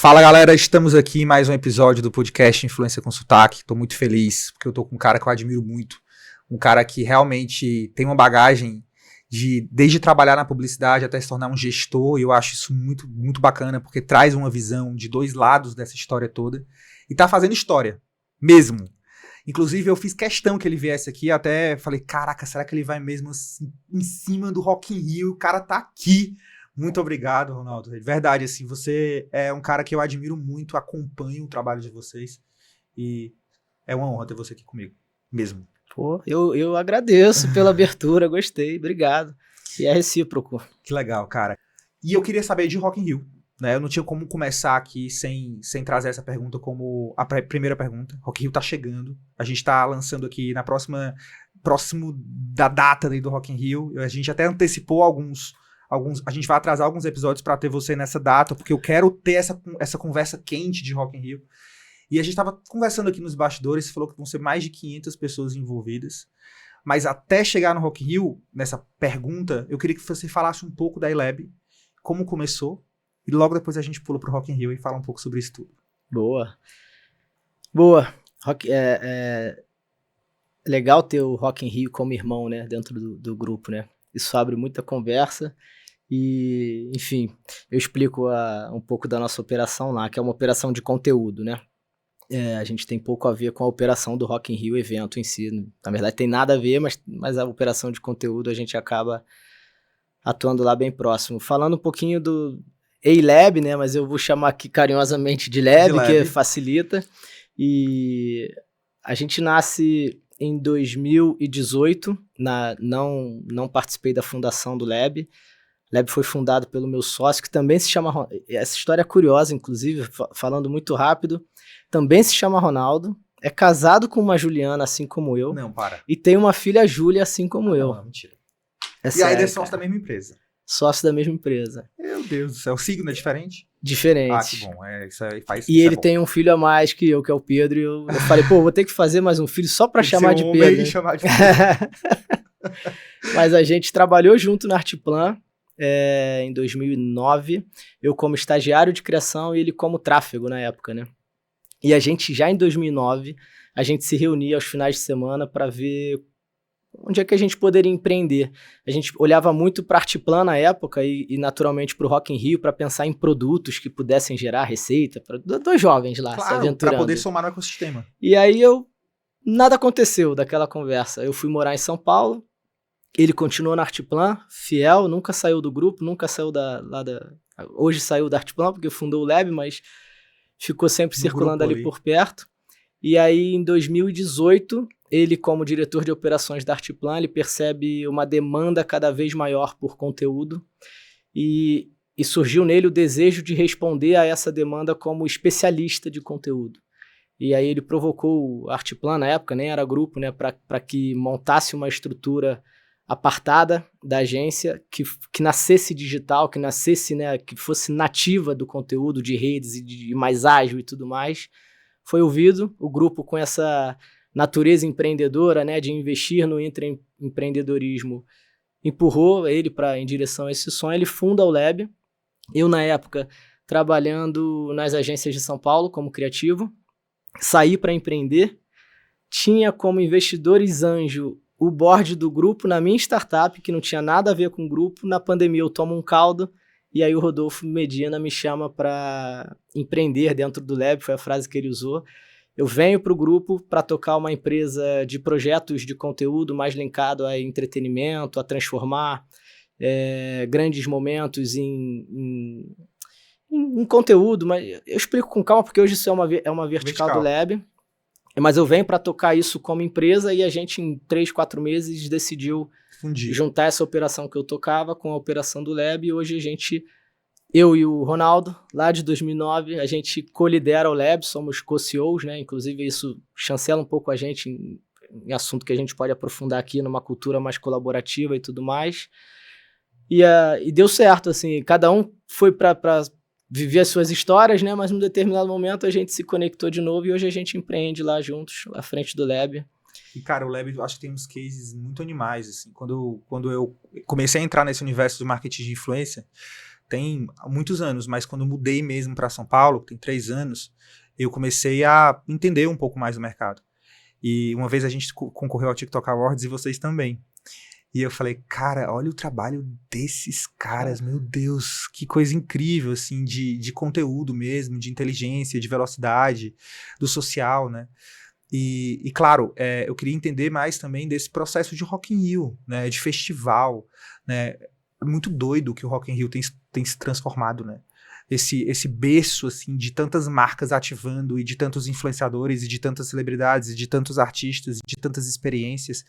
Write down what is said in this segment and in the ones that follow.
Fala galera, estamos aqui em mais um episódio do podcast Influência com Sotaque. Estou muito feliz porque eu estou com um cara que eu admiro muito, um cara que realmente tem uma bagagem desde trabalhar na publicidade até se tornar um gestor, e eu acho isso muito, muito bacana porque traz uma visão de dois lados dessa história toda e tá fazendo história, mesmo. Inclusive eu fiz questão que ele viesse aqui, até falei, caraca, será que ele vai mesmo assim, em cima do Rock in Rio? O cara tá aqui. Muito obrigado, Ronaldo. De verdade, assim, você é um cara que eu admiro muito, acompanho o trabalho de vocês e é uma honra ter você aqui comigo, mesmo. Pô, eu agradeço pela abertura, gostei, obrigado. E é recíproco. Que legal, cara. E eu queria saber de Rock in Rio, né? Eu não tinha como começar aqui sem trazer essa pergunta como a primeira pergunta. Rock in Rio tá chegando, a gente tá lançando aqui na próximo da data do Rock in Rio, a gente até antecipou a gente vai atrasar alguns episódios para ter você nessa data, porque eu quero ter essa conversa quente de Rock in Rio. E a gente estava conversando aqui nos bastidores, você falou que vão ser mais de 500 pessoas envolvidas. Mas até chegar no Rock in Rio, nessa pergunta, eu queria que você falasse um pouco da iLab, como começou, e logo depois a gente pula pro Rock in Rio e fala um pouco sobre isso tudo. Boa. É legal ter o Rock in Rio como irmão, né, dentro do grupo, né? Isso abre muita conversa. E, enfim, eu explico um pouco da nossa operação lá, que é uma operação de conteúdo, né? A gente tem pouco a ver com a operação do Rock in Rio evento em si. Na verdade, tem nada a ver, mas a operação de conteúdo a gente acaba atuando lá bem próximo. Falando um pouquinho do A-Lab, né? Mas eu vou chamar aqui carinhosamente de Lab, que facilita. E a gente nasce em 2018, não participei da fundação do Lab. O Lab foi fundado pelo meu sócio, que também se chama... Essa história é curiosa, inclusive, falando muito rápido. Também se chama Ronaldo. É casado com uma Juliana, assim como eu. Não, para. E tem uma filha Júlia, assim como eu. Não, mentira. E ainda é sócio da mesma empresa. Sócio da mesma empresa. Meu Deus do céu. O signo é diferente? Diferente. Ah, que bom. Isso aí faz. E ele tem um filho a mais que eu, que é o Pedro. E eu falei, vou ter que fazer mais um filho só pra chamar de Pedro. E chamar de Pedro. Mas a gente trabalhou junto na Artplan. Em 2009, eu como estagiário de criação e ele como tráfego na época, né? E a gente já em 2009, a gente se reunia aos finais de semana para ver onde é que a gente poderia empreender. A gente olhava muito para a Artplan na época e naturalmente para o Rock in Rio para pensar em produtos que pudessem gerar receita, para dois jovens lá se aventurando. Para poder somar no ecossistema. E aí nada aconteceu daquela conversa. Eu fui morar em São Paulo. Ele continuou na Artplan, fiel, nunca saiu do grupo, nunca saiu hoje saiu da Artplan, porque fundou o Lab, mas ficou sempre circulando ali por perto. E aí, em 2018, ele, como diretor de operações da Artplan, ele percebe uma demanda cada vez maior por conteúdo e surgiu nele o desejo de responder a essa demanda como especialista de conteúdo. E aí ele provocou a Artplan, na época, nem era grupo, né, para que montasse uma estrutura apartada da agência, que nascesse digital, que nascesse, né, que fosse nativa do conteúdo de redes e mais ágil e tudo mais. Foi ouvido, o grupo com essa natureza empreendedora, né, de investir no empreendedorismo, empurrou ele em direção a esse sonho. Ele funda o Lab, eu na época trabalhando nas agências de São Paulo como criativo, saí para empreender, tinha como investidores anjo o board do grupo na minha startup, que não tinha nada a ver com o grupo. Na pandemia eu tomo um caldo e aí o Rodolfo Medina me chama para empreender dentro do Lab, foi a frase que ele usou. Eu venho para o grupo para tocar uma empresa de projetos de conteúdo mais linkado a entretenimento, a transformar grandes momentos em conteúdo, mas eu explico com calma porque hoje isso é uma vertical do Lab. Mas eu venho para tocar isso como empresa e a gente em 3, 4 meses decidiu juntar essa operação que eu tocava com a operação do Lab e hoje eu e o Ronaldo, lá de 2009, a gente co-lidera o Lab, somos co-CEOs, né? Inclusive isso chancela um pouco a gente em assunto que a gente pode aprofundar aqui numa cultura mais colaborativa e tudo mais. E deu certo, assim, cada um foi para viver as suas histórias, né? Mas num determinado momento a gente se conectou de novo e hoje a gente empreende lá juntos, à frente do Lab. E, cara, o Lab, eu acho que tem uns cases muito animais, assim. Quando eu comecei a entrar nesse universo do marketing de influência, tem muitos anos, mas quando eu mudei mesmo para São Paulo, tem 3 anos, eu comecei a entender um pouco mais do mercado. E uma vez a gente concorreu ao TikTok Awards e vocês também. E eu falei, cara, olha o trabalho desses caras, meu Deus, que coisa incrível, assim, de conteúdo mesmo, de inteligência, de velocidade, do social, né? E claro, eu queria entender mais também desse processo de Rock in Rio, né, de festival, né? É muito doido que o Rock in Rio tem se transformado, né? Esse berço, assim, de tantas marcas ativando e de tantos influenciadores e de tantas celebridades e de tantos artistas e de tantas experiências,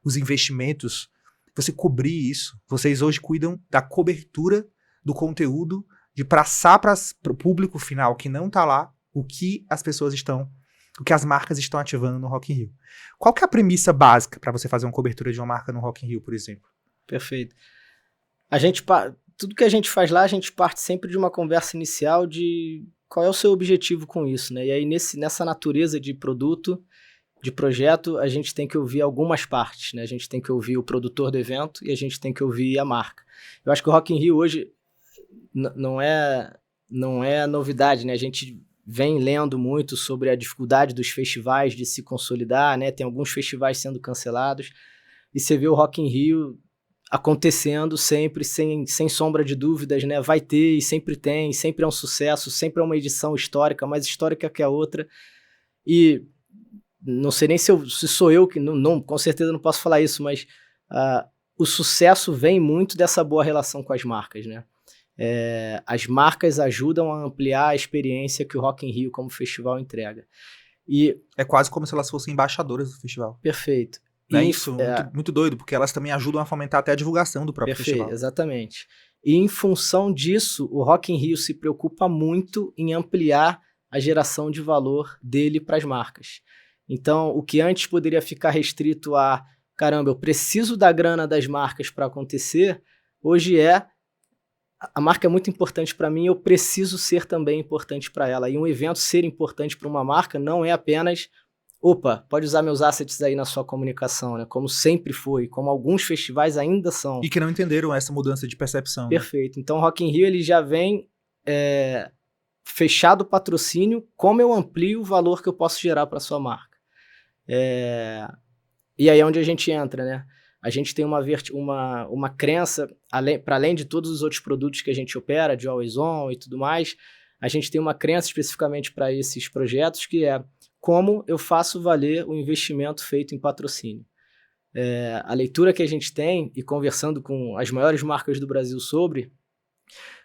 os investimentos, você cobrir isso. Vocês hoje cuidam da cobertura do conteúdo, de passar para o público final que não tá lá, o que as marcas estão ativando no Rock in Rio. Qual que é a premissa básica para você fazer uma cobertura de uma marca no Rock in Rio, por exemplo? Perfeito. Tudo que a gente faz lá, a gente parte sempre de uma conversa inicial de qual é o seu objetivo com isso, né? E aí nessa natureza de produto, de projeto, a gente tem que ouvir algumas partes, né? A gente tem que ouvir o produtor do evento e a gente tem que ouvir a marca. Eu acho que o Rock in Rio hoje não é novidade, né? A gente vem lendo muito sobre a dificuldade dos festivais de se consolidar, né? Tem alguns festivais sendo cancelados e você vê o Rock in Rio acontecendo sempre, sem sombra de dúvidas, né? Vai ter e sempre tem, sempre é um sucesso, sempre é uma edição histórica, mais histórica que a outra. E não sei nem se sou eu que... Não, com certeza não posso falar isso, mas o sucesso vem muito dessa boa relação com as marcas, né? As marcas ajudam a ampliar a experiência que o Rock in Rio como festival entrega. E é quase como se elas fossem embaixadoras do festival. Perfeito. Né? Isso, muito doido, porque elas também ajudam a fomentar até a divulgação do próprio festival. Exatamente. E em função disso, o Rock in Rio se preocupa muito em ampliar a geração de valor dele para as marcas. Então, o que antes poderia ficar restrito a, caramba, eu preciso da grana das marcas para acontecer, hoje a marca é muito importante para mim, eu preciso ser também importante para ela. E um evento ser importante para uma marca não é apenas... Opa, pode usar meus assets aí na sua comunicação, né? Como sempre foi, como alguns festivais ainda são. E que não entenderam essa mudança de percepção. Perfeito. Né? Então, o Rock in Rio ele já vem fechado o patrocínio, como eu amplio o valor que eu posso gerar para sua marca. E aí é onde a gente entra, né? A gente tem uma crença, para além de todos os outros produtos que a gente opera, de Always On e tudo mais, a gente tem uma crença especificamente para esses projetos, que é como eu faço valer o investimento feito em patrocínio. A leitura que a gente tem, e conversando com as maiores marcas do Brasil sobre,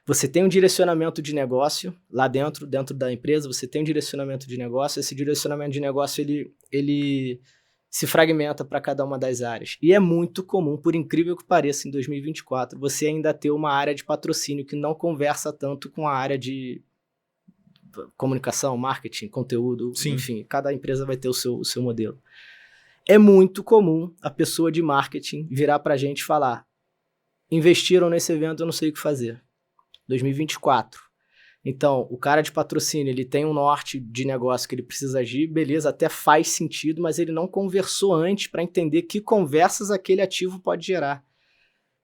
você tem um direcionamento de negócio lá dentro da empresa, você tem um direcionamento de negócio, esse direcionamento de negócio ele se fragmenta para cada uma das áreas. E é muito comum, por incrível que pareça, em 2024, você ainda ter uma área de patrocínio que não conversa tanto com a área de comunicação, marketing, conteúdo, Sim. Enfim, cada empresa vai ter o seu modelo. É muito comum a pessoa de marketing virar pra gente e falar: investiram nesse evento, eu não sei o que fazer. 2024. Então, o cara de patrocínio, ele tem um norte de negócio que ele precisa agir, beleza, até faz sentido, mas ele não conversou antes para entender que conversas aquele ativo pode gerar.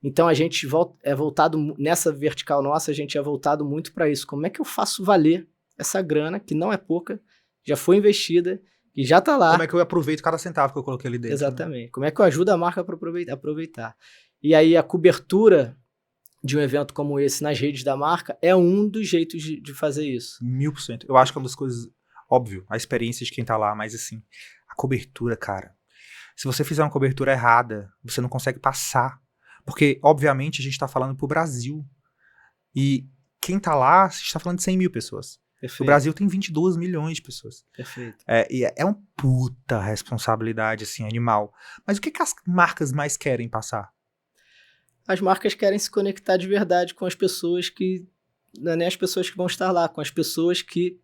Então, a gente é voltado, nessa vertical nossa, a gente é voltado muito para isso. Como é que eu faço valer essa grana, que não é pouca, já foi investida, que já tá lá. Como é que eu aproveito cada centavo que eu coloquei ali dentro? Exatamente. Né? Como é que eu ajudo a marca para aproveitar? E aí a cobertura de um evento como esse nas redes da marca é um dos jeitos de fazer isso. 1000%. Eu acho que é uma das coisas, óbvio, a experiência de quem tá lá, mas assim, a cobertura, cara. Se você fizer uma cobertura errada, você não consegue passar. Porque, obviamente, a gente tá falando pro Brasil. E quem tá lá, a gente tá falando de 100 mil pessoas. Perfeito. O Brasil tem 22 milhões de pessoas. Perfeito. E é uma puta responsabilidade, assim, animal. Mas o que as marcas mais querem passar? As marcas querem se conectar de verdade com as pessoas que... Não é nem as pessoas que vão estar lá, com as pessoas que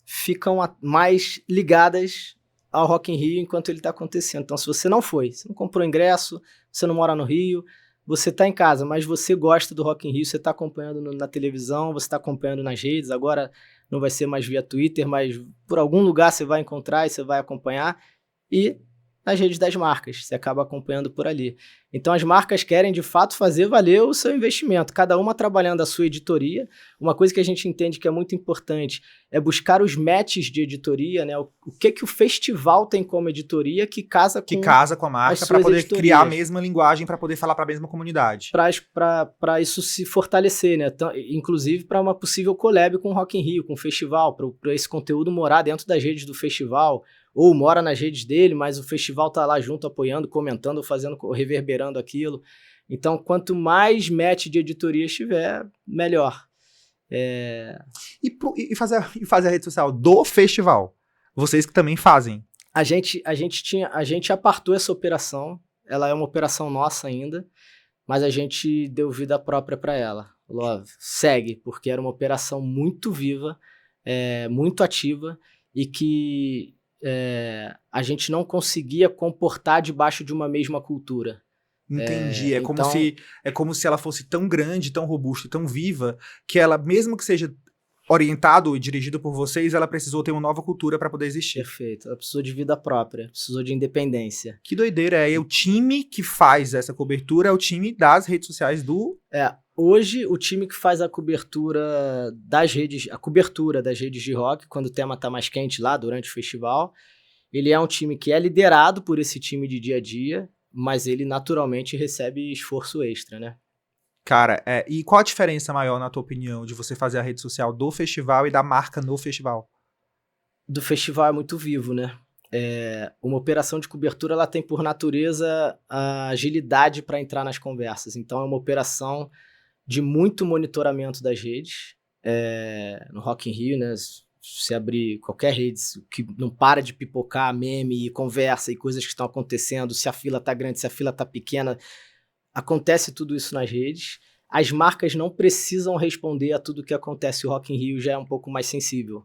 ficam mais ligadas ao Rock in Rio enquanto ele está acontecendo. Então, se você não foi, você não comprou ingresso, você não mora no Rio, você está em casa, mas você gosta do Rock in Rio, você está acompanhando na televisão, você está acompanhando nas redes, agora não vai ser mais via Twitter, mas por algum lugar você vai encontrar e você vai acompanhar. E nas redes das marcas, você acaba acompanhando por ali. Então as marcas querem de fato fazer valer o seu investimento, cada uma trabalhando a sua editoria. Uma coisa que a gente entende que é muito importante é buscar os matches de editoria, né? O que o festival tem como editoria que casa com a marca para poder criar a mesma linguagem, para poder falar para a mesma comunidade. Para isso se fortalecer, né? Inclusive para uma possível collab com o Rock in Rio, com o festival, para esse conteúdo morar dentro das redes do festival, ou mora nas redes dele, mas o festival tá lá junto, apoiando, comentando, fazendo, reverberando aquilo. Então, quanto mais match de editoria tiver, melhor. E fazer a rede social do festival? Vocês que também fazem. A gente apartou essa operação, ela é uma operação nossa ainda, mas a gente deu vida própria para ela. Falou, segue, porque era uma operação muito viva, muito ativa, e que a gente não conseguia comportar debaixo de uma mesma cultura. Entendi. É como se ela fosse tão grande, tão robusta e tão viva, que ela, mesmo que seja orientado e dirigido por vocês, ela precisou ter uma nova cultura para poder existir. Perfeito. Ela precisou de vida própria, precisou de independência. Que doideira. O time que faz essa cobertura é o time das redes sociais do... Hoje, o time que faz a cobertura das redes de rock, quando o tema tá mais quente lá durante o festival, ele é um time que é liderado por esse time de dia a dia, mas ele naturalmente recebe esforço extra, né? Cara, e qual a diferença maior, na tua opinião, de você fazer a rede social do festival e da marca no festival? Do festival é muito vivo, né? Uma operação de cobertura, ela tem por natureza a agilidade para entrar nas conversas. Então, é uma operação de muito monitoramento das redes. No Rock in Rio, né? Se abrir qualquer rede que não para de pipocar meme e conversa e coisas que estão acontecendo, se a fila tá grande, se a fila tá pequena, acontece tudo isso nas redes. As marcas não precisam responder a tudo que acontece. O Rock in Rio já é um pouco mais sensível.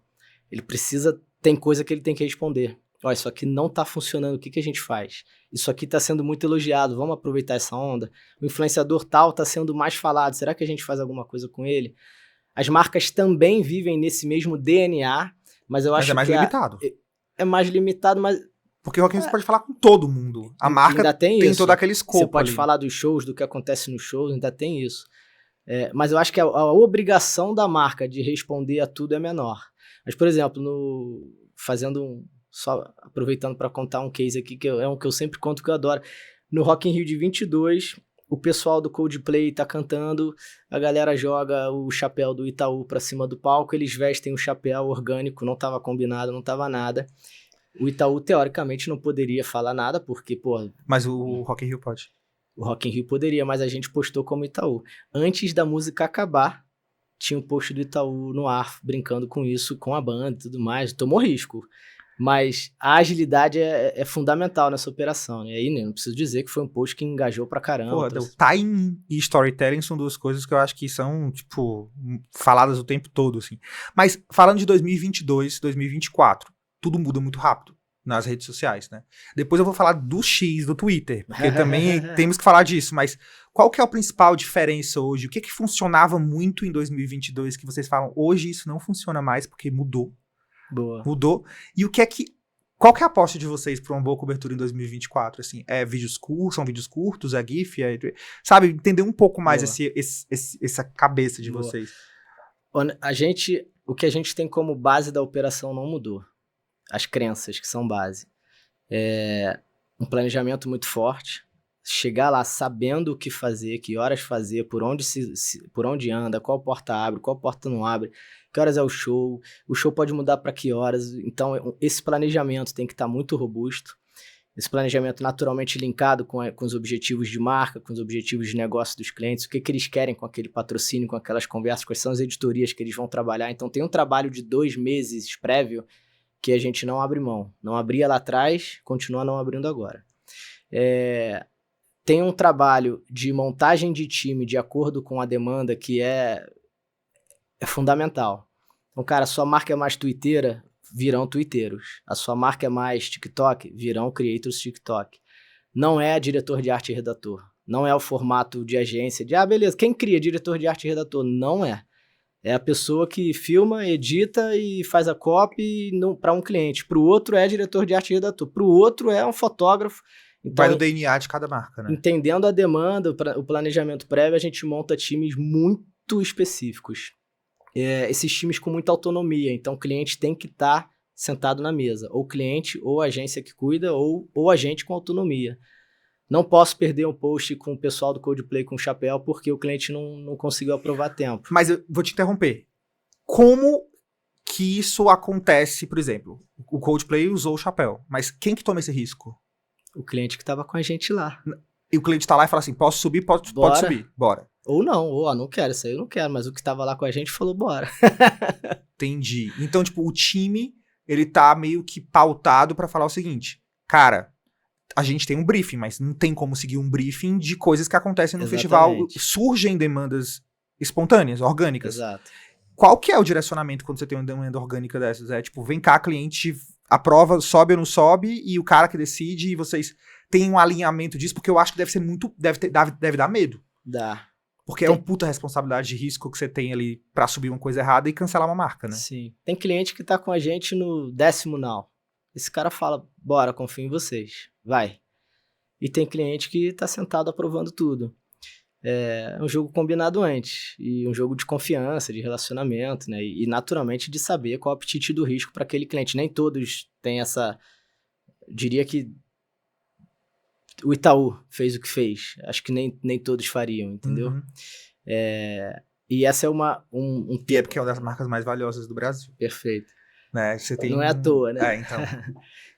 Tem coisa que ele tem que responder. Ó, isso aqui não tá funcionando, o que a gente faz? Isso aqui tá sendo muito elogiado, vamos aproveitar essa onda? O influenciador tal tá sendo mais falado, será que a gente faz alguma coisa com ele? As marcas também vivem nesse mesmo DNA, mas eu acho que... Mas é mais limitado. É mais limitado, mas... Porque o Rock in Rio você pode falar com todo mundo. A marca ainda tem todo aquele escopo. Você pode falar dos shows, do que acontece nos shows, ainda tem isso. Mas eu acho que a obrigação da marca de responder a tudo é menor. Mas, por exemplo, só aproveitando para contar um case aqui, que é um que eu sempre conto, que eu adoro. No Rock in Rio de 22, o pessoal do Coldplay tá cantando, a galera joga o chapéu do Itaú para cima do palco, eles vestem o chapéu orgânico, não tava combinado, não tava nada. O Itaú, teoricamente, não poderia falar nada, porque, Mas o Rock in Rio pode. O Rock in Rio poderia, mas a gente postou como Itaú. Antes da música acabar, tinha um post do Itaú no ar, brincando com isso, com a banda e tudo mais. Tomou risco. Mas a agilidade é fundamental nessa operação, né? E aí, não preciso dizer que foi um post que engajou pra caramba. Timing e storytelling são duas coisas que eu acho que são, faladas o tempo todo, assim. Mas, falando de 2022, 2024, tudo muda muito rápido nas redes sociais, né? Depois eu vou falar do X, do Twitter, porque também temos que falar disso, mas qual que é a principal diferença hoje? O que funcionava muito em 2022 que vocês falam, hoje isso não funciona mais porque mudou? Boa. Mudou. E qual que é a aposta de vocês para uma boa cobertura em 2024? Assim, são vídeos curtos, é GIF, sabe, entender um pouco mais essa cabeça de vocês. O que a gente tem como base da operação não mudou. As crenças que são base. Um planejamento muito forte, chegar lá sabendo o que fazer, que horas fazer, por onde anda, qual porta abre, qual porta não abre, que horas é o show pode mudar para que horas. Então, esse planejamento tem que estar muito robusto. Esse planejamento naturalmente linkado com os objetivos de marca, com os objetivos de negócio dos clientes, o que eles querem com aquele patrocínio, com aquelas conversas, quais são as editorias que eles vão trabalhar. Então, tem um trabalho de 2 meses prévio que a gente não abre mão. Não abria lá atrás, continua não abrindo agora. Tem um trabalho de montagem de time de acordo com a demanda que é fundamental. Então, cara, a sua marca é mais twitteira, virão twitteiros. A sua marca é mais TikTok, virão creators TikTok. Não é diretor de arte e redator. Não é o formato de agência de, beleza, quem cria diretor de arte e redator? Não é. É a pessoa que filma, edita e faz a copy para um cliente. Para o outro é diretor de arte e redator. Para o outro é um fotógrafo. Então, Vai no DNA de cada marca, né? entendendo a demanda, o planejamento prévio, a gente monta times muito específicos. Esses times com muita autonomia. Então, o cliente tem que estar sentado na mesa. Ou cliente, ou agência que cuida, ou agente com autonomia. Não posso perder um post com o pessoal do Codeplay com chapéu porque o cliente não conseguiu aprovar a tempo. Mas eu vou te interromper. Como que isso acontece, por exemplo? O Codeplay usou o chapéu, mas quem que toma esse risco? O cliente que estava com a gente lá. E o cliente tá lá e fala assim, posso subir? Pode subir, bora. Ou não, não quero, isso aí eu não quero, mas o que estava lá com a gente falou bora. Entendi. Então, tipo, o time, ele tá meio que pautado pra falar o seguinte, cara, a gente tem um briefing, mas não tem como seguir um briefing de coisas que acontecem no festival. Surgem demandas espontâneas, orgânicas. Exato. Qual que é o direcionamento quando você tem uma demanda orgânica dessas? É tipo, vem cá, cliente, aprova, sobe ou não sobe, e o cara que decide, e vocês têm um alinhamento disso, porque eu acho que deve ser muito, deve dar medo. Dá. Porque é uma puta responsabilidade de risco que você tem ali pra subir uma coisa errada e cancelar uma marca, né? Sim. Tem cliente que tá com a gente no 10º now. Esse cara fala, bora, confio em vocês, vai. E tem cliente que tá sentado aprovando tudo. É um jogo combinado antes, e um jogo de confiança, de relacionamento, né? E naturalmente de saber qual é o apetite do risco para aquele cliente. Nem todos têm essa... Diria que o Itaú fez o que fez. Acho que nem todos fariam, entendeu? Uhum. E essa é E é porque é uma das marcas mais valiosas do Brasil. Perfeito. Né? Você tem Não é à toa, né? Então.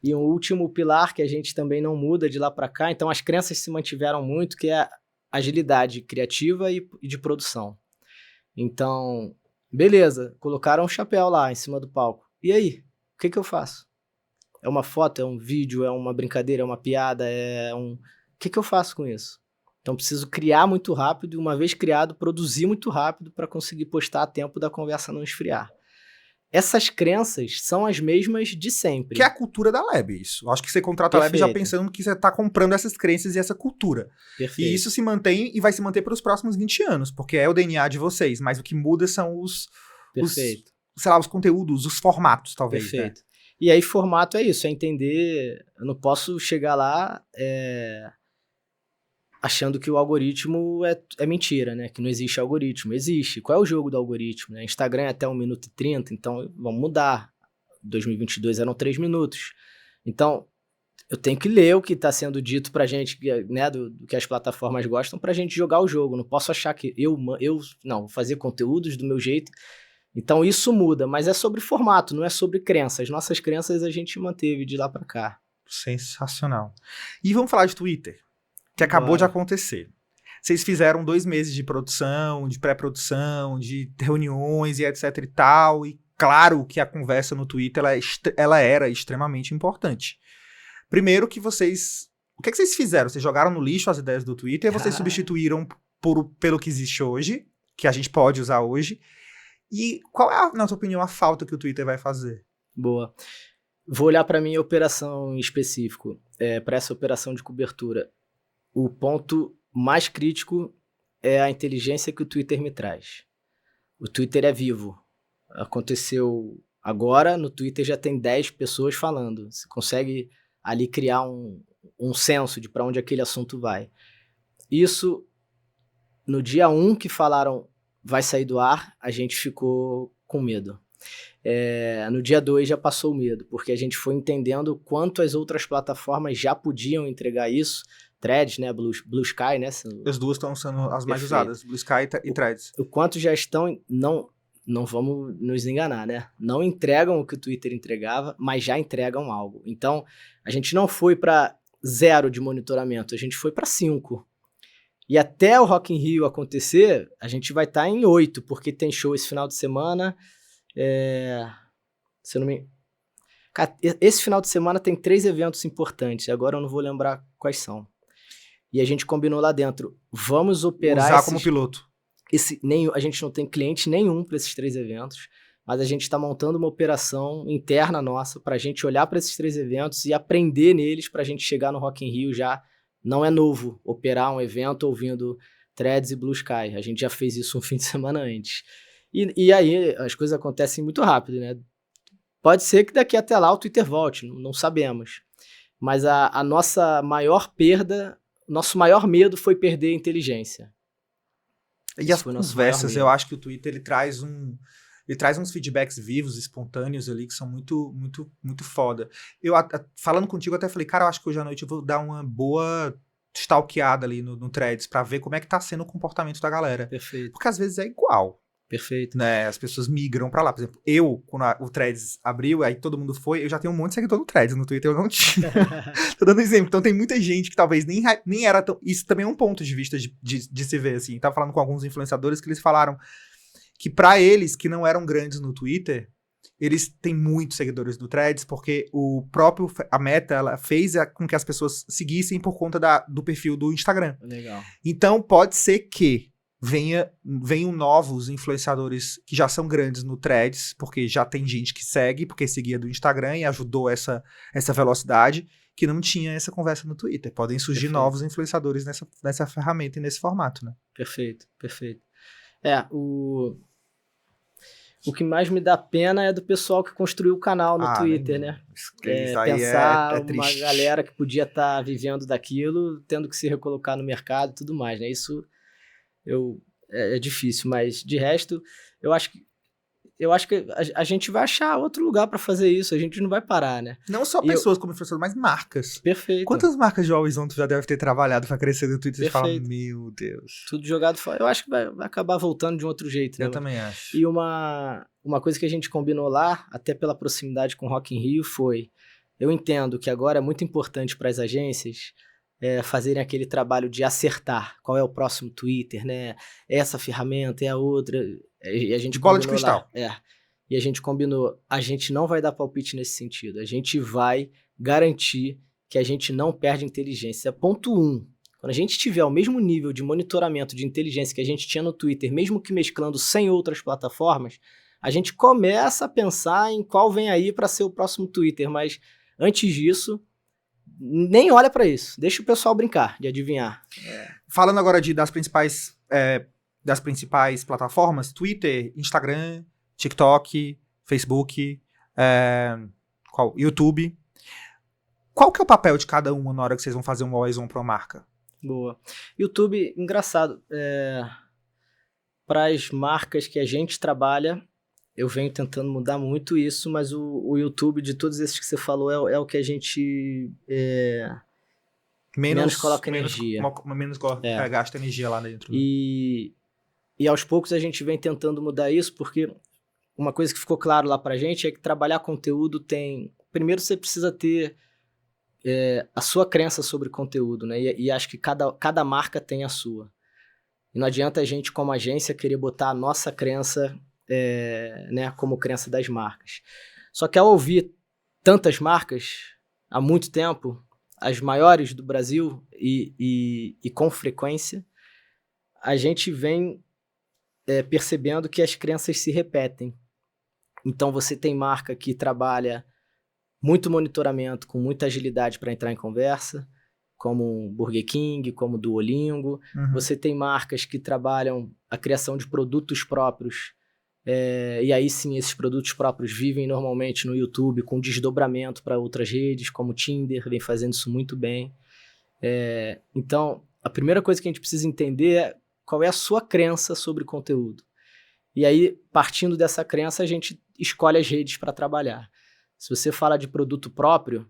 E um último pilar que a gente também não muda de lá para cá, então as crenças se mantiveram muito, que é a agilidade criativa e de produção. Então, beleza, colocaram um chapéu lá em cima do palco. E aí? O que eu faço? É uma foto, é um vídeo, é uma brincadeira, é uma piada, O que eu faço com isso? Então, preciso criar muito rápido e, uma vez criado, produzir muito rápido para conseguir postar a tempo da conversa não esfriar. Essas crenças são as mesmas de sempre. Que é a cultura da Lab, isso. Acho que você contrata a Lab já pensando que você está comprando essas crenças e essa cultura. Perfeito. E isso se mantém e vai se manter pelos próximos 20 anos, porque é o DNA de vocês, mas o que muda são os conteúdos, os formatos, talvez. Perfeito. Né? E aí, formato é isso, é entender... Eu não posso chegar lá achando que o algoritmo é mentira, né? Que não existe algoritmo. Existe. Qual é o jogo do algoritmo? Né? Instagram é até 1 minuto e 30, então vamos mudar. 2022 eram 3 minutos. Então, eu tenho que ler o que está sendo dito pra gente, né? Do que as plataformas gostam, pra gente jogar o jogo. Não posso achar que não, vou fazer conteúdos do meu jeito. Então, isso muda, mas é sobre formato, não é sobre crenças. Nossas crenças a gente manteve de lá pra cá. Sensacional. E vamos falar de Twitter, que acabou de acontecer. Vocês fizeram 2 meses de produção, de pré-produção, de reuniões e etc e tal, e claro que a conversa no Twitter, ela era extremamente importante. Primeiro que vocês... O que é que vocês fizeram? Vocês jogaram no lixo as ideias do Twitter, vocês substituíram pelo que existe hoje, que a gente pode usar hoje, e qual é, na sua opinião, a falta que o Twitter vai fazer? Boa. Vou olhar para a minha operação em específico, para essa operação de cobertura. O ponto mais crítico é a inteligência que o Twitter me traz. O Twitter é vivo. Aconteceu agora, no Twitter já tem 10 pessoas falando. Você consegue ali criar um senso de para onde aquele assunto vai. Isso, no dia 1 que falaram vai sair do ar, a gente ficou com medo. No dia 2 já passou o medo, porque a gente foi entendendo quanto as outras plataformas já podiam entregar isso. Threads, né? Blue Sky, né? As duas estão sendo as mais usadas, Blue Sky e Threads. O quanto já estão... Não vamos nos enganar, né? Não entregam o que o Twitter entregava, mas já entregam algo. Então, a gente não foi para 0 de monitoramento, a gente foi para 5. E até o Rock in Rio acontecer, a gente vai estar em 8, porque tem show esse final de semana. Se eu não me... Cara, esse final de semana tem 3 eventos importantes, agora eu não vou lembrar quais são. E a gente combinou lá dentro, vamos operar... Usar como piloto. A gente não tem cliente nenhum para esses 3 eventos, mas a gente está montando uma operação interna nossa para a gente olhar para esses 3 eventos e aprender neles para a gente chegar no Rock in Rio já. Não é novo operar um evento ouvindo Threads e Blue Sky. A gente já fez isso um fim de semana antes. E aí as coisas acontecem muito rápido, né? Pode ser que daqui até lá o Twitter volte, não sabemos. Mas a nossa maior perda, nosso maior medo foi perder a inteligência. E Esse as foi o nosso maior conversas, medo. eu acho que o Twitter ele traz uns feedbacks vivos, espontâneos ali, que são muito, muito, muito foda. Falando contigo, até falei, cara, eu acho que hoje à noite eu vou dar uma boa stalkeada ali no Threads pra ver como é que tá sendo o comportamento da galera. Perfeito, Porque às vezes é igual, perfeito. né? As pessoas migram pra lá. Por exemplo, quando o Threads abriu, aí todo mundo foi, eu já tenho um monte de seguidor no Threads, no Twitter eu não tinha. Tô dando exemplo. Então tem muita gente que talvez nem era tão... Isso também é um ponto de vista de se ver, assim. Tava falando com alguns influenciadores que eles falaram que pra eles, que não eram grandes no Twitter, eles têm muitos seguidores no Threads, porque a Meta, ela fez com que as pessoas seguissem por conta do perfil do Instagram. Legal. Então, pode ser que venham novos influenciadores que já são grandes no Threads, porque já tem gente que segue, porque seguia do Instagram e ajudou essa velocidade, que não tinha essa conversa no Twitter. Podem surgir Perfeito. novos influenciadores nessa ferramenta e nesse formato, né? Perfeito, perfeito. O que mais me dá pena é do pessoal que construiu o canal no Twitter, né? Isso aí Pensar é uma triste. galera que podia estar vivendo daquilo, tendo que se recolocar no mercado e tudo mais, né? Isso é difícil, mas de resto, eu acho que a gente vai achar outro lugar para fazer isso, a gente não vai parar, né? Não só pessoas como influenciadores, mas marcas. Perfeito. Quantas marcas de Always On tu já deve ter trabalhado pra crescer no Twitter? Você fala, meu Deus. Tudo jogado fora. Eu acho que vai acabar voltando de um outro jeito, né? Eu também acho. E uma coisa que a gente combinou lá, até pela proximidade com o Rock in Rio, foi... Eu entendo que agora é muito importante para as agências fazerem aquele trabalho de acertar qual é o próximo Twitter, né? Essa ferramenta é a outra. E a gente De bola de combinou cristal. lá. E a gente combinou, a gente não vai dar palpite nesse sentido. A gente vai garantir que a gente não perde inteligência. Ponto 1. Quando a gente tiver o mesmo nível de monitoramento de inteligência que a gente tinha no Twitter, mesmo que mesclando sem outras plataformas, a gente começa a pensar em qual vem aí para ser o próximo Twitter. Mas antes disso, nem olha para isso. Deixa o pessoal brincar, de adivinhar. Falando agora das principais plataformas, Twitter, Instagram, TikTok, Facebook, YouTube. Qual que é o papel de cada uma na hora que vocês vão fazer um Always On pra uma marca? Boa. YouTube, engraçado. Para as marcas que a gente trabalha, eu venho tentando mudar muito isso, mas o YouTube, de todos esses que você falou, é o que a gente menos coloca energia. Menos gasta energia lá dentro. Né? E aos poucos a gente vem tentando mudar isso, porque uma coisa que ficou claro lá pra gente é que trabalhar conteúdo tem... Primeiro você precisa ter a sua crença sobre conteúdo, né? E acho que cada marca tem a sua. E não adianta a gente, como agência, querer botar a nossa crença né, como crença das marcas. Só que ao ouvir tantas marcas há muito tempo, as maiores do Brasil e com frequência, a gente vem percebendo que as crenças se repetem. Então você tem marca que trabalha muito monitoramento, com muita agilidade para entrar em conversa, como Burger King, como Duolingo. Uhum. Você tem marcas que trabalham a criação de produtos próprios, e aí sim esses produtos próprios vivem normalmente no YouTube com desdobramento para outras redes, como o Tinder, vem fazendo isso muito bem. Então, a primeira coisa que a gente precisa entender é qual é a sua crença sobre conteúdo. E aí, partindo dessa crença, a gente escolhe as redes para trabalhar. Se você fala de produto próprio,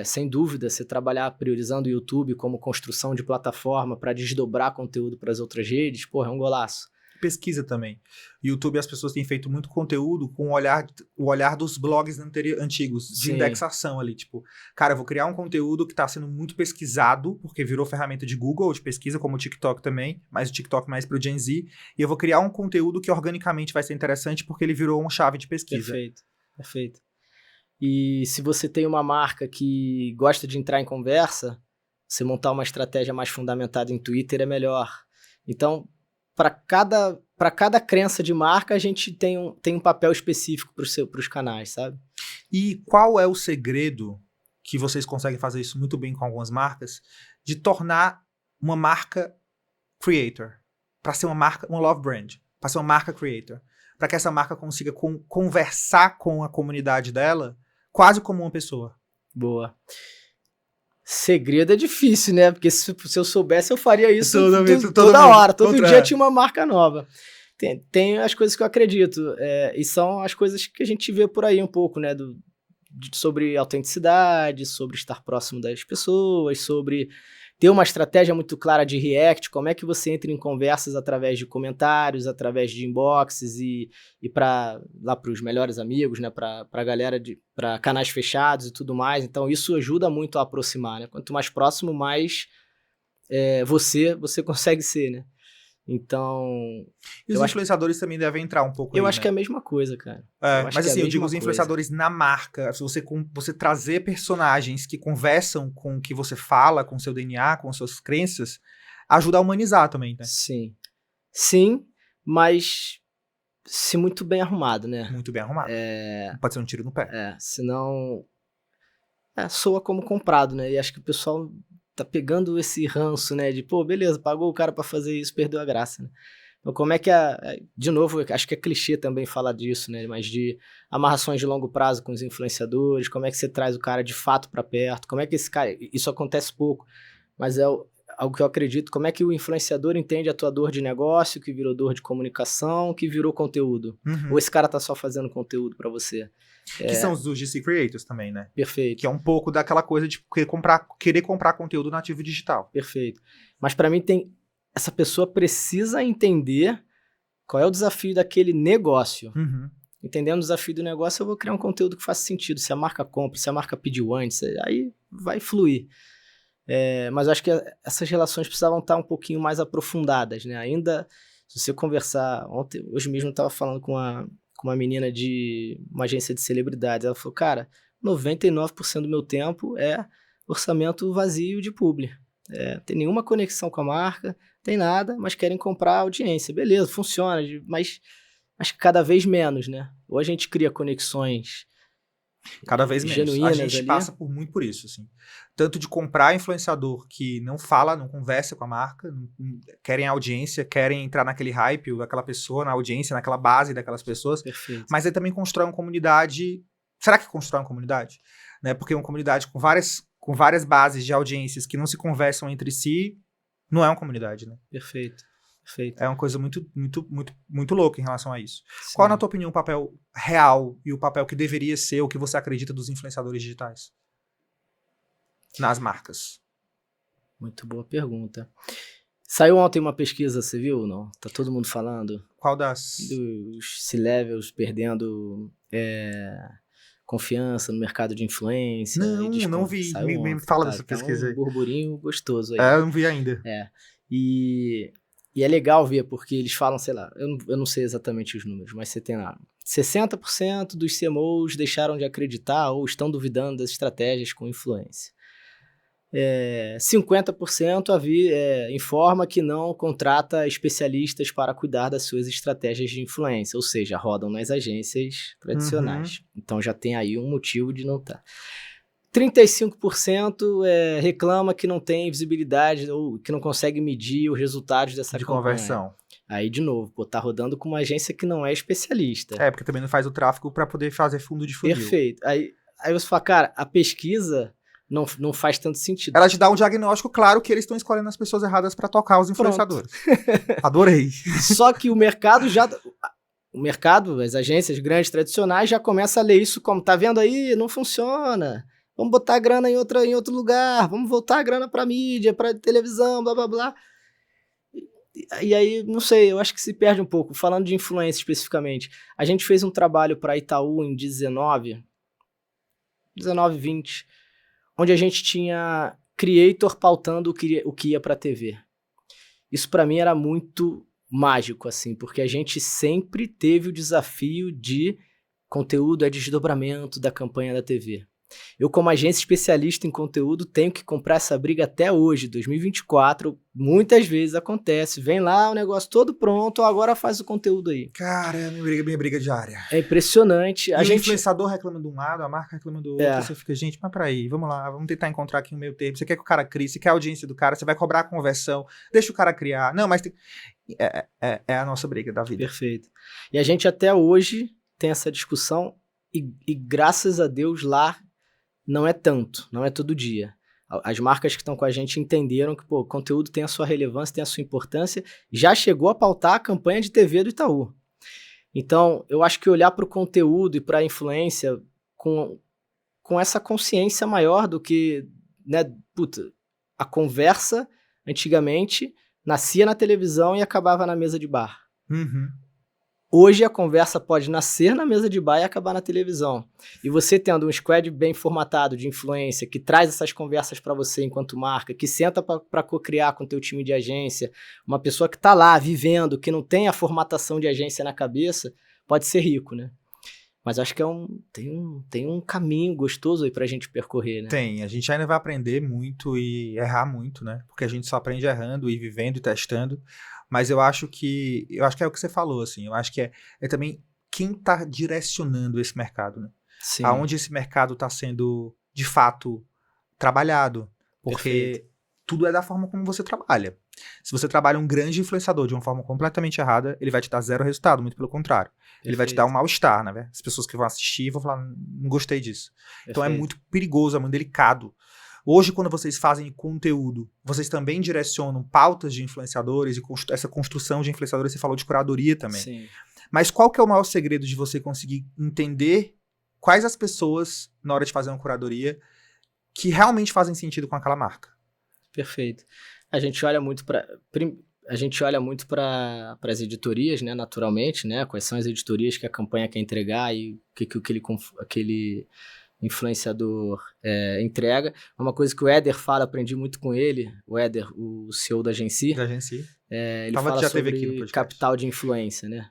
sem dúvida, você trabalhar priorizando o YouTube como construção de plataforma para desdobrar conteúdo para as outras redes, é um golaço. Pesquisa também. YouTube, as pessoas têm feito muito conteúdo com o olhar dos blogs antigos, de Sim. indexação ali. Tipo, cara, eu vou criar um conteúdo que está sendo muito pesquisado, porque virou ferramenta de Google, de pesquisa, como o TikTok também, mas o TikTok mais pro Gen Z. E eu vou criar um conteúdo que organicamente vai ser interessante, porque ele virou uma chave de pesquisa. Perfeito, perfeito. E se você tem uma marca que gosta de entrar em conversa, você montar uma estratégia mais fundamentada em Twitter é melhor. Então, para cada crença de marca, a gente tem um papel específico para os canais, sabe? E qual é o segredo, que vocês conseguem fazer isso muito bem com algumas marcas, de tornar uma marca creator, para ser uma marca, uma love brand, para ser uma marca creator? para que essa marca consiga conversar com a comunidade dela quase como uma pessoa? Boa. Segredo é difícil, né? Porque se eu soubesse, eu faria isso toda hora. Todo dia tinha uma marca nova. Tem as coisas que eu acredito. E são as coisas que a gente vê por aí um pouco, né? Sobre autenticidade, sobre estar próximo das pessoas, sobre ter uma estratégia muito clara de react, como é que você entra em conversas através de comentários, através de inboxes e lá para os melhores amigos, né, para a galera, para canais fechados e tudo mais. Então isso ajuda muito a aproximar, né? Quanto mais próximo, mais você consegue ser, né? Então... E os influenciadores também devem entrar um pouco Eu acho que é a mesma coisa, cara. Mas assim, eu digo os influenciadores na marca. Se você trazer personagens que conversam com o que você fala, com o seu DNA, com as suas crenças, ajuda a humanizar também, né? Sim. Sim, mas se muito bem arrumado, né? Muito bem arrumado. Não pode ser um tiro no pé. Senão soa como comprado, né? E acho que o pessoal tá pegando esse ranço, né? De, pô, beleza, pagou o cara pra fazer isso, perdeu a graça, né? Então, como é que de novo, acho que é clichê também falar disso, né? Mas de amarrações de longo prazo com os influenciadores, como é que você traz o cara de fato pra perto, como é que esse cara... Isso acontece pouco, mas é algo que eu acredito. Como é que o influenciador entende a tua dor de negócio, que virou dor de comunicação, que virou conteúdo? Ou esse cara tá só fazendo conteúdo pra você? Que são os dos GC Creators também, né? Perfeito. Que é um pouco daquela coisa de querer comprar conteúdo nativo digital. Perfeito. Mas pra mim essa pessoa precisa entender qual é o desafio daquele negócio. Entendendo o desafio do negócio, eu vou criar um conteúdo que faça sentido. Se a marca compra, se a marca pediu antes, aí vai fluir. Mas eu acho que essas relações precisavam estar um pouquinho mais aprofundadas, né? Ainda, se você conversar... Hoje mesmo eu estava falando com uma menina de uma agência de celebridades. Ela falou, cara, 99% do meu tempo é orçamento vazio de publi. Tem nenhuma conexão com a marca, tem nada, mas querem comprar audiência. Beleza, funciona, mas acho que cada vez menos, né? Ou a gente cria conexões cada vez menos. A gente passa muito por isso, assim. Tanto de comprar influenciador que não fala, não conversa com a marca, não querem audiência, querem entrar naquele hype daquela pessoa, na audiência, naquela base daquelas pessoas. Perfeito. Mas aí também constrói uma comunidade. Será que constrói uma comunidade? Né? Porque uma comunidade com várias bases de audiências que não se conversam entre si, não é uma comunidade, né? Perfeito. É uma coisa muito, muito, muito, muito louca em relação a isso. Sim. Qual, na tua opinião, o papel real e o papel que deveria ser o que você acredita dos influenciadores digitais nas marcas? Muito boa pergunta. Saiu ontem uma pesquisa, você viu ou não? Tá todo mundo falando? Qual das? Dos C-levels perdendo confiança no mercado de influência. Não vi. Me fala dessa pesquisa aí. Um burburinho gostoso aí. Eu não vi ainda. E é legal ver, porque eles falam, sei lá, eu não sei exatamente os números, mas você tem lá, 60% dos CMOs deixaram de acreditar ou estão duvidando das estratégias com influência. 50% informa que não contrata especialistas para cuidar das suas estratégias de influência, ou seja, rodam nas agências tradicionais. Então já tem aí um motivo de não estar. 35% reclama que não tem visibilidade ou que não consegue medir os resultados dessa campanha. Conversão. Aí, de novo, tá rodando com uma agência que não é especialista. Porque também não faz o tráfego para poder fazer fundo de funil. Perfeito. Aí você fala, cara, a pesquisa não faz tanto sentido. Ela te dá um diagnóstico claro que eles estão escolhendo as pessoas erradas para tocar os influenciadores. Adorei. Só que o mercado as agências grandes tradicionais já começam a ler isso como, tá vendo aí? Não funciona. Vamos botar a grana em outro lugar, vamos voltar a grana pra mídia, pra televisão, blá, blá, blá. E aí, não sei, eu acho que se perde um pouco. Falando de influência especificamente, a gente fez um trabalho pra Itaú em 19, 20, onde a gente tinha creator pautando o que ia pra TV. Isso pra mim era muito mágico, assim, porque a gente sempre teve o desafio de conteúdo desdobramento da campanha da TV. Eu, como agência especialista em conteúdo, tenho que comprar essa briga até hoje, 2024. Muitas vezes acontece. Vem lá, o negócio todo pronto, agora faz o conteúdo aí. Cara, é minha briga diária. É impressionante. E o influenciador reclama de um lado, a marca reclama do outro. É. Você fica, gente, mas peraí, vamos lá, vamos tentar encontrar aqui um meio termo. Você quer que o cara crie, você quer a audiência do cara, você vai cobrar a conversão, deixa o cara criar. Não, mas tem... é a nossa briga da vida. Perfeito. E a gente até hoje tem essa discussão e graças a Deus lá não é tanto, não é todo dia. As marcas que estão com a gente entenderam que, pô, o conteúdo tem a sua relevância, tem a sua importância, já chegou a pautar a campanha de TV do Itaú. Então, eu acho que olhar para o conteúdo e para a influência com essa consciência maior do que, né, puta, a conversa, antigamente, nascia na televisão e acabava na mesa de bar. Uhum. Hoje a conversa pode nascer na mesa de bar e acabar na televisão. E você tendo um squad bem formatado de influência, que traz essas conversas para você enquanto marca, que senta para co-criar com o teu time de agência, uma pessoa que está lá vivendo, que não tem a formatação de agência na cabeça, pode ser rico, né? Mas acho que tem um caminho gostoso aí pra gente percorrer, né? Tem, a gente ainda vai aprender muito e errar muito, né? Porque a gente só aprende errando e vivendo e testando. Mas eu acho que é o que você falou, assim. Eu acho que é também quem tá direcionando esse mercado, né? Sim. Aonde esse mercado tá sendo, de fato, trabalhado. Porque Perfeito. tudo é da forma como você trabalha. Se você trabalha um grande influenciador de uma forma completamente errada, ele vai te dar zero resultado, muito pelo contrário. Ele vai te dar um mal-estar, né? As pessoas que vão assistir vão falar, não gostei disso. Então é muito perigoso, é muito delicado. Hoje, quando vocês fazem conteúdo, vocês também direcionam pautas de influenciadores e essa construção de influenciadores, você falou de curadoria também. Sim. Mas qual que é o maior segredo de você conseguir entender quais as pessoas, na hora de fazer uma curadoria, que realmente fazem sentido com aquela marca? Perfeito. A gente olha muito para as editorias, né, naturalmente, né, quais são as editorias que a campanha quer entregar e o que aquele influenciador entrega. Uma coisa que o Éder fala, aprendi muito com ele, o Éder, o CEO da Agency. Ele fala sobre capital de influência, né?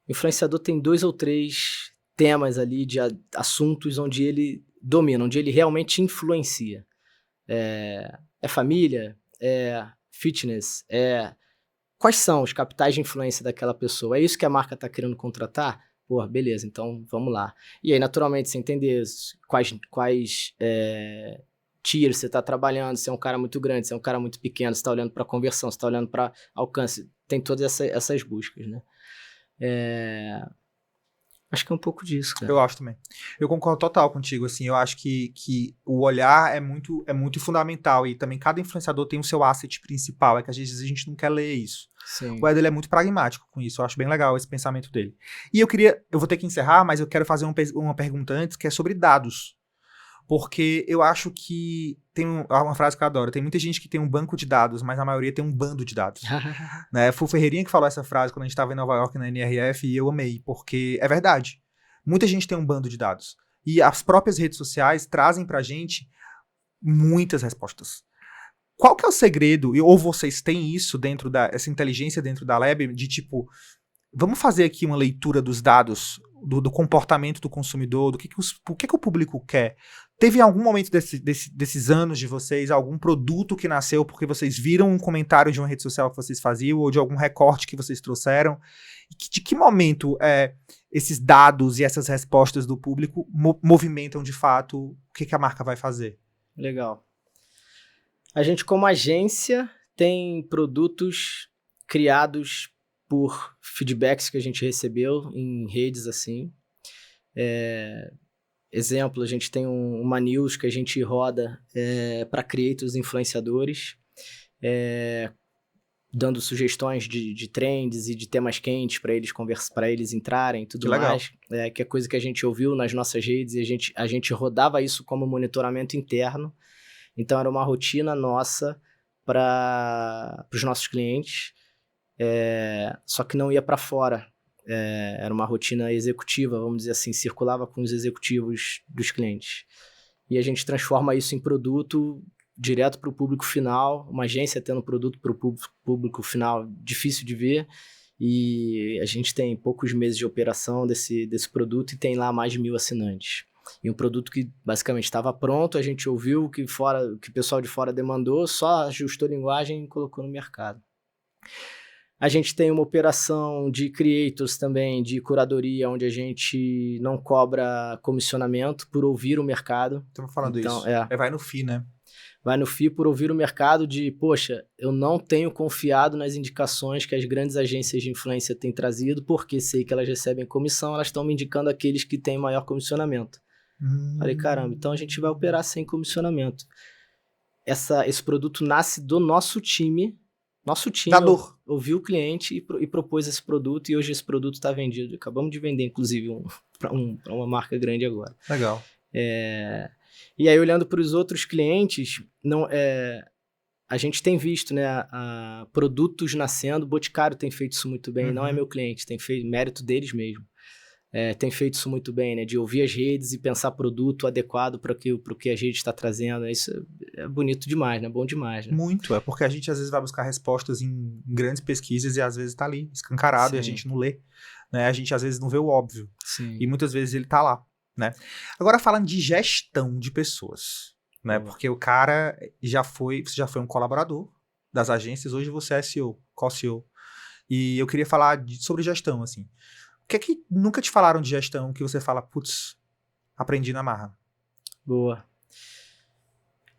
O influenciador tem 2 ou 3 temas ali de assuntos onde ele domina, onde ele realmente influencia. É família, é fitness, quais são os capitais de influência daquela pessoa? É isso que a marca está querendo contratar? Pô, beleza, então vamos lá. E aí, naturalmente, você entender quais tiers você está trabalhando, se é um cara muito grande, se é um cara muito pequeno, se está olhando para conversão, se está olhando para alcance, tem todas essas buscas, né? Acho que é um pouco disso, cara. Eu acho também. Eu concordo total contigo, assim, eu acho que o olhar é muito fundamental e também cada influenciador tem o seu asset principal, é que às vezes a gente não quer ler isso. Sim. O Ed é muito pragmático com isso, eu acho bem legal esse pensamento dele. E eu vou ter que encerrar, mas eu quero fazer uma pergunta antes, que é sobre dados. Porque eu acho que tem uma frase que eu adoro, tem muita gente que tem um banco de dados, mas a maioria tem um bando de dados. Né? Foi o Ferreirinha que falou essa frase quando a gente estava em Nova York na NRF e eu amei, porque é verdade. Muita gente tem um bando de dados. E as próprias redes sociais trazem pra gente muitas respostas. Qual que é o segredo, ou vocês têm isso essa inteligência dentro da Lab, de tipo, vamos fazer aqui uma leitura dos dados, do comportamento do consumidor, o que o público quer? Teve algum momento desses anos de vocês, algum produto que nasceu porque vocês viram um comentário de uma rede social que vocês faziam, ou de algum recorte que vocês trouxeram? De que momento esses dados e essas respostas do público movimentam de fato o que a marca vai fazer? Legal. A gente, como agência, tem produtos criados por feedbacks que a gente recebeu em redes assim. Exemplo, a gente tem uma news que a gente roda para creators influenciadores, dando sugestões de trends e de temas quentes para eles entrarem e tudo mais. Que é coisa que a gente ouviu nas nossas redes e a gente rodava isso como monitoramento interno. Então era uma rotina nossa para os nossos clientes, só que não ia para fora. Era uma rotina executiva, vamos dizer assim, circulava com os executivos dos clientes. E a gente transforma isso em produto direto para o público final, uma agência tendo produto para o público final difícil de ver, e a gente tem poucos meses de operação desse produto e tem lá mais de 1.000 assinantes. E um produto que basicamente estava pronto, a gente ouviu o que o pessoal de fora demandou, só ajustou a linguagem e colocou no mercado. A gente tem uma operação de creators também, de curadoria, onde a gente não cobra comissionamento por ouvir o mercado. Estamos falando Então, isso. Vai no FII, né? Vai no FII por ouvir o mercado de, poxa, eu não tenho confiado nas indicações que as grandes agências de influência têm trazido, porque sei que elas recebem comissão, elas estão me indicando aqueles que têm maior comissionamento. Falei, caramba, então a gente vai operar sem comissionamento. Esse produto nasce do nosso time. Nosso time ouviu o cliente e propôs esse produto, e hoje esse produto está vendido. Acabamos de vender, inclusive, para uma marca grande agora. Legal. E aí, olhando para os outros clientes, a gente tem visto, né, produtos nascendo. Boticário tem feito isso muito bem, não é meu cliente, tem feito mérito deles mesmo. Tem feito isso muito bem, né? De ouvir as redes e pensar produto adequado para o que a rede está trazendo. Isso é bonito demais, né? Bom demais, né? Muito, porque a gente às vezes vai buscar respostas em grandes pesquisas e às vezes está ali, escancarado, Sim. E a gente não lê, né? A gente às vezes não vê o óbvio. Sim. E muitas vezes ele está lá, né? Agora falando de gestão de pessoas, né? Porque o cara você já foi um colaborador das agências, hoje você é CEO, co-CEO. E eu queria falar sobre gestão, assim. O que é que nunca te falaram de gestão que você fala, putz, aprendi na marra? Boa.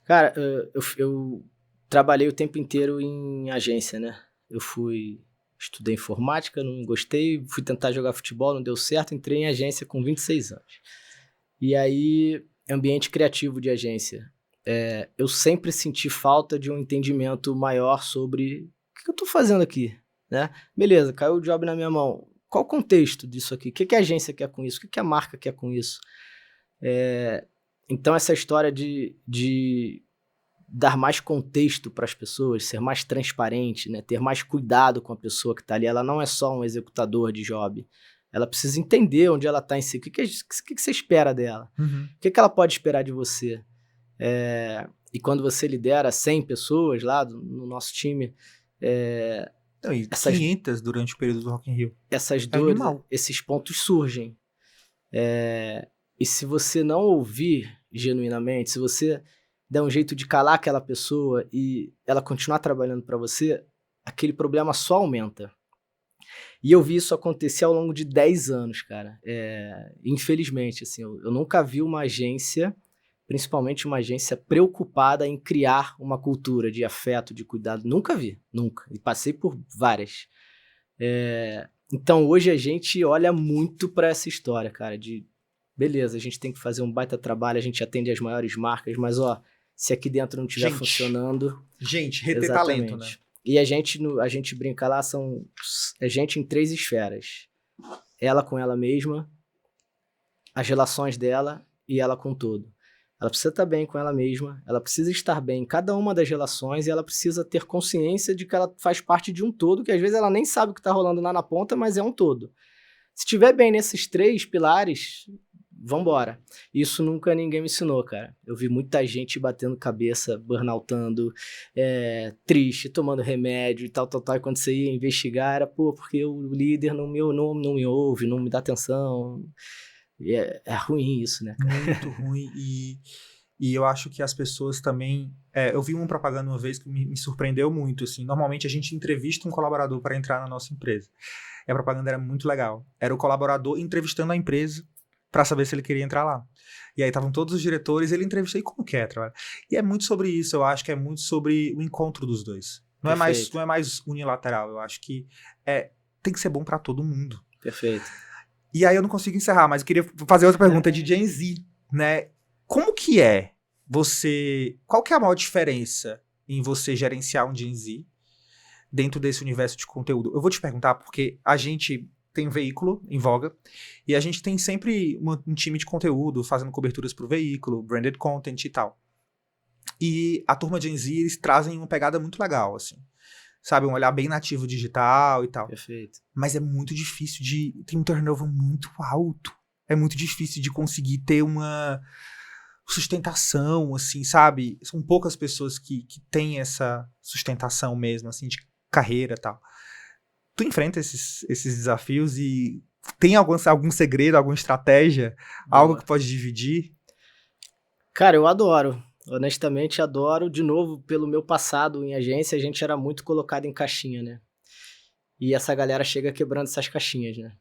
Cara, eu trabalhei o tempo inteiro em agência, né? Estudei informática, não gostei, fui tentar jogar futebol, não deu certo, entrei em agência com 26 anos. E aí, ambiente criativo de agência. Eu sempre senti falta de um entendimento maior sobre o que eu tô fazendo aqui, né? Beleza, caiu o job na minha mão. Qual o contexto disso aqui? O que a agência quer com isso? O que a marca quer com isso? Então, essa história de dar mais contexto para as pessoas, ser mais transparente, né? Ter mais cuidado com a pessoa que está ali. Ela não é só um executador de job. Ela precisa entender onde ela está em si. O que você espera dela? O que ela pode esperar de você? E quando você lidera 100 pessoas lá no nosso time... E 500 durante o período do Rock in Rio. Essas dores, esses pontos surgem. E se você não ouvir genuinamente, se você der um jeito de calar aquela pessoa e ela continuar trabalhando para você, aquele problema só aumenta. E eu vi isso acontecer ao longo de 10 anos, cara. Infelizmente, assim, eu nunca vi uma agência, principalmente uma agência preocupada em criar uma cultura de afeto, de cuidado. Nunca vi, nunca. E passei por várias. Então, hoje a gente olha muito para essa história, cara, de beleza, a gente tem que fazer um baita trabalho, a gente atende as maiores marcas, mas se aqui dentro não estiver funcionando... reter talento, né? E a gente brinca lá, a gente em 3 esferas. Ela com ela mesma, as relações dela e ela com o todo. Ela precisa estar bem com ela mesma, ela precisa estar bem em cada uma das relações e ela precisa ter consciência de que ela faz parte de um todo, que às vezes ela nem sabe o que está rolando lá na ponta, mas é um todo. Se estiver bem nesses 3 pilares, vambora. Isso nunca ninguém me ensinou, cara. Eu vi muita gente batendo cabeça, burnoutando, triste, tomando remédio e tal. E quando você ia investigar, era, porque o líder não me ouve, não me dá atenção... É ruim isso, né, cara? Muito ruim. E eu acho que as pessoas também... eu vi uma propaganda uma vez que me surpreendeu muito. Assim. Normalmente a gente entrevista um colaborador para entrar na nossa empresa. E a propaganda era muito legal. Era o colaborador entrevistando a empresa para saber se ele queria entrar lá. E aí estavam todos os diretores, ele entrevistou, e como que é trabalhar? E é muito sobre isso, eu acho que é muito sobre o encontro dos dois. Não é mais unilateral, eu acho que tem que ser bom para todo mundo. Perfeito. E aí eu não consigo encerrar, mas eu queria fazer outra pergunta de Gen Z, né? Como que qual que é a maior diferença em você gerenciar um Gen Z dentro desse universo de conteúdo? Eu vou te perguntar porque a gente tem um veículo em voga e a gente tem sempre um time de conteúdo fazendo coberturas pro veículo, branded content e tal. E a turma Gen Z, eles trazem uma pegada muito legal, assim. Sabe, um olhar bem nativo digital e tal. Perfeito. Mas é muito difícil tem um turnover muito alto. É muito difícil de conseguir ter uma sustentação, assim, sabe? São poucas pessoas que têm essa sustentação mesmo, assim, de carreira e tal. Tu enfrenta esses desafios e Tem algum segredo, alguma estratégia? Boa. Algo que pode dividir? Cara, eu adoro. Honestamente, adoro. De novo, pelo meu passado em agência, a gente era muito colocado em caixinha, né? E essa galera chega quebrando essas caixinhas, né?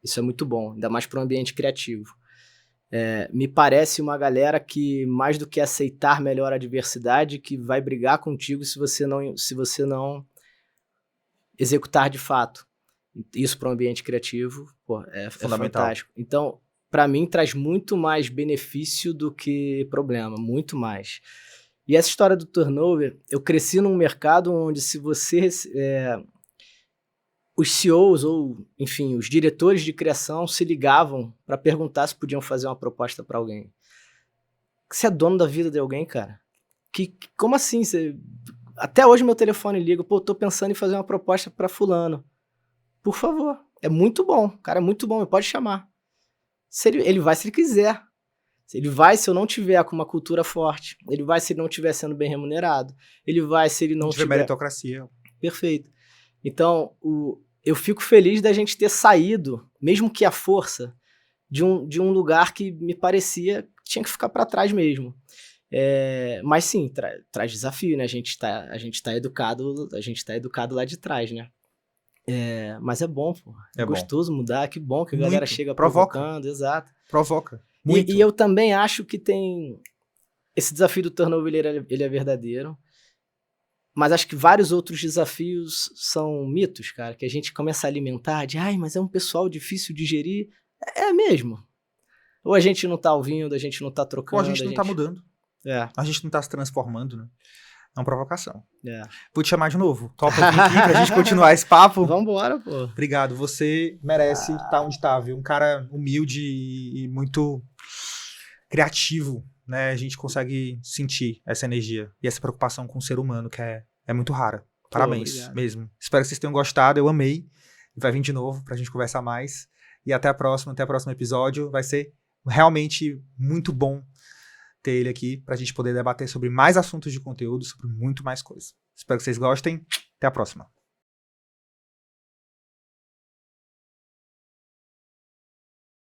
Isso é muito bom, ainda mais para um ambiente criativo. Me parece uma galera que, mais do que aceitar melhor a diversidade, que vai brigar contigo se você não executar de fato. Isso para um ambiente criativo, pô, é fantástico. Então, para mim, traz muito mais benefício do que problema, muito mais. E essa história do turnover, eu cresci num mercado onde se você... os CEOs ou, enfim, os diretores de criação se ligavam para perguntar se podiam fazer uma proposta para alguém. Você é dono da vida de alguém, cara? Como assim? Até hoje meu telefone liga, pô, tô pensando em fazer uma proposta para fulano. Por favor, é muito bom, cara, é muito bom, pode chamar. Ele vai se ele quiser. Ele vai se eu não tiver com uma cultura forte. Ele vai se ele não estiver sendo bem remunerado. Ele vai se ele não tiver... meritocracia. Perfeito. Então, eu fico feliz da gente ter saído, mesmo que à força, de um lugar que me parecia que tinha que ficar para trás mesmo. Mas sim, traz desafio, né? A gente tá educado lá de trás, né? Mas é bom, pô. É gostoso mudar, que bom que a galera chega provocando, exato. Provoca. Muito. E eu também acho que tem... Esse desafio do turnover, ele é verdadeiro. Mas acho que vários outros desafios são mitos, cara, que a gente começa a alimentar de, mas é um pessoal difícil de gerir. É mesmo. Ou a gente não tá ouvindo, a gente não tá trocando. Ou a gente não tá mudando. A gente não tá se transformando, né? É uma provocação. É. Vou te chamar de novo. Topa vir aqui pra gente continuar esse papo. Vambora, pô. Obrigado. Você merece estar onde tá, viu? Um cara humilde e muito criativo, né? A gente consegue sentir essa energia e essa preocupação com o ser humano, que é muito rara. Parabéns, mesmo. Espero que vocês tenham gostado. Eu amei. Vai vir de novo pra gente conversar mais. E até a próxima, até o próximo episódio. Vai ser realmente muito bom ter ele aqui pra gente poder debater sobre mais assuntos de conteúdo, sobre muito mais coisa. Espero que vocês gostem. Até a próxima.